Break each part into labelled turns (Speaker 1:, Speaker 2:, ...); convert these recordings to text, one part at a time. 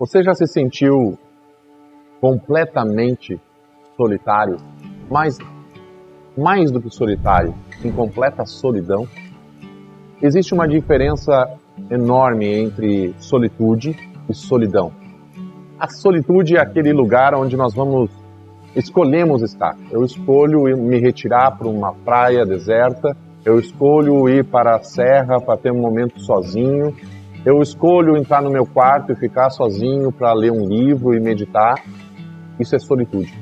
Speaker 1: Você já se sentiu completamente solitário? Mais do que solitário, em completa solidão? Existe uma diferença enorme entre solitude e solidão. A solitude é aquele lugar onde nós escolhemos estar. Eu escolho me retirar para uma praia deserta, eu escolho ir para a serra para ter um momento sozinho, eu escolho entrar no meu quarto e ficar sozinho para ler um livro e meditar. Isso é solitude.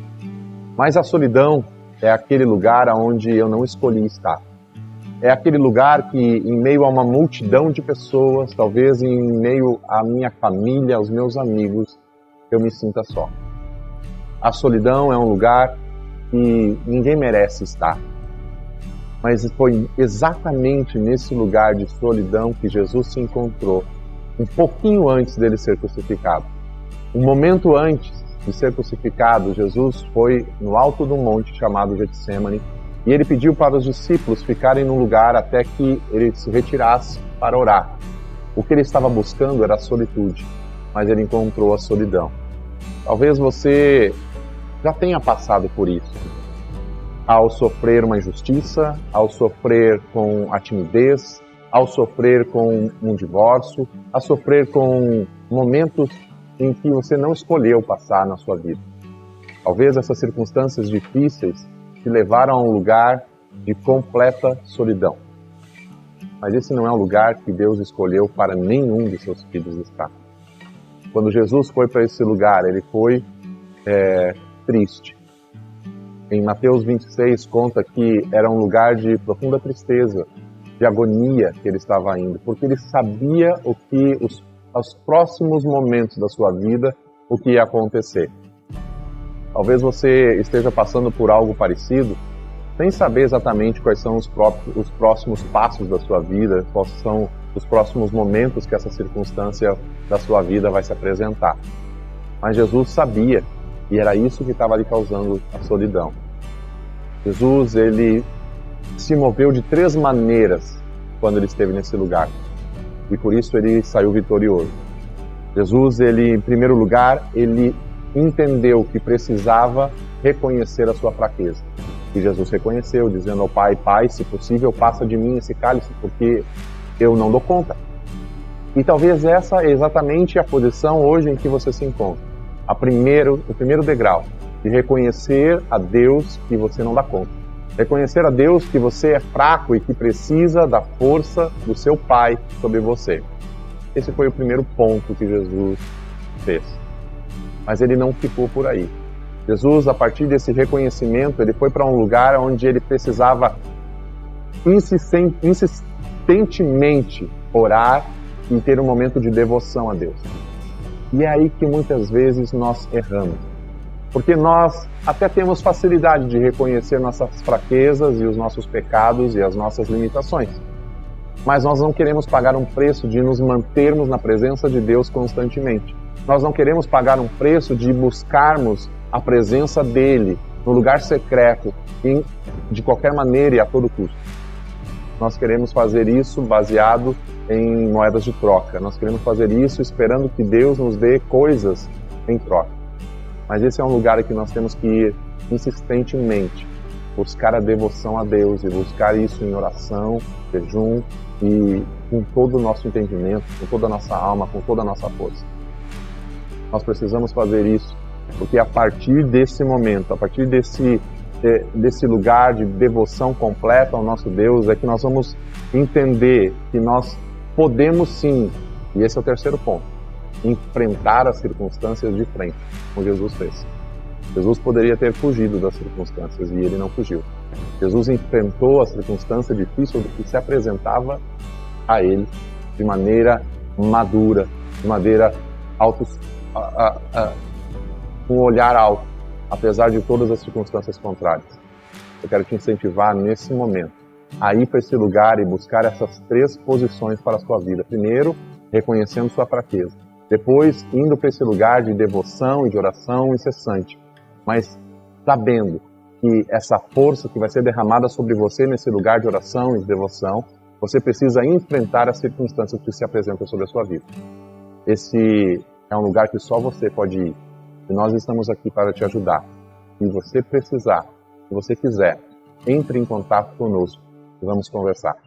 Speaker 1: Mas a solidão é aquele lugar onde eu não escolhi estar. É aquele lugar que, em meio a uma multidão de pessoas, talvez em meio à minha família, aos meus amigos, eu me sinta só. A solidão é um lugar que ninguém merece estar. Mas foi exatamente nesse lugar de solidão que Jesus se encontrou, um pouquinho antes dele ser crucificado. Um momento antes de ser crucificado, Jesus foi no alto de um monte chamado Getsêmani, e ele pediu para os discípulos ficarem num lugar até que ele se retirasse para orar. O que ele estava buscando era a solitude, mas ele encontrou a solidão. Talvez você já tenha passado por isso. Ao sofrer uma injustiça, ao sofrer com a timidez, ao sofrer com um divórcio, a sofrer com momentos em que você não escolheu passar na sua vida. Talvez essas circunstâncias difíceis te levaram a um lugar de completa solidão. Mas esse não é um lugar que Deus escolheu para nenhum de seus filhos estar. Quando Jesus foi para esse lugar, ele foi triste. Em Mateus 26 conta que era um lugar de profunda tristeza, de agonia que ele estava indo, porque ele sabia o que os próximos momentos da sua vida, o que ia acontecer. Talvez você esteja passando por algo parecido, sem saber exatamente quais são os próximos passos da sua vida, quais são os próximos momentos que essa circunstância da sua vida vai se apresentar. Mas Jesus sabia, e era isso que estava lhe causando a solidão. Jesus, ele se moveu de 3 maneiras quando ele esteve nesse lugar. E por isso ele saiu vitorioso. Jesus, ele, em primeiro lugar, ele entendeu que precisava reconhecer a sua fraqueza. E Jesus reconheceu, dizendo ao Pai: Pai, se possível, passa de mim esse cálice, porque eu não dou conta. E talvez essa é exatamente a posição hoje em que você se encontra. O primeiro degrau, de reconhecer a Deus que você não dá conta. Reconhecer a Deus que você é fraco e que precisa da força do seu Pai sobre você. Esse foi o primeiro ponto que Jesus fez. Mas ele não ficou por aí. Jesus, a partir desse reconhecimento, ele foi para um lugar onde ele precisava insistentemente orar e ter um momento de devoção a Deus. E é aí que muitas vezes nós erramos. Porque nós até temos facilidade de reconhecer nossas fraquezas e os nossos pecados e as nossas limitações. Mas nós não queremos pagar um preço de nos mantermos na presença de Deus constantemente. Nós não queremos pagar um preço de buscarmos a presença dEle no lugar secreto, de qualquer maneira e a todo custo. Nós queremos fazer isso baseado em moedas de troca. Nós queremos fazer isso esperando que Deus nos dê coisas em troca. Mas esse é um lugar em que nós temos que ir insistentemente, buscar a devoção a Deus e buscar isso em oração, jejum e com todo o nosso entendimento, com toda a nossa alma, com toda a nossa força. Nós precisamos fazer isso, porque a partir desse momento, a partir desse lugar de devoção completa ao nosso Deus, é que nós vamos entender que nós podemos sim, e esse é o terceiro ponto, enfrentar as circunstâncias de frente, como Jesus fez. Jesus poderia ter fugido das circunstâncias e ele não fugiu. Jesus enfrentou a circunstância difícil que se apresentava a ele de maneira madura, de maneira com um olhar alto, apesar de todas as circunstâncias contrárias. Eu quero te incentivar nesse momento a ir para esse lugar e buscar essas 3 posições para a sua vida. Primeiro, reconhecendo sua fraqueza. Depois, indo para esse lugar de devoção e de oração incessante. Mas sabendo que essa força que vai ser derramada sobre você nesse lugar de oração e de devoção, você precisa enfrentar as circunstâncias que se apresentam sobre a sua vida. Esse É um lugar que só você pode ir. E nós estamos aqui para te ajudar. Se você precisar, se você quiser, entre em contato conosco e vamos conversar.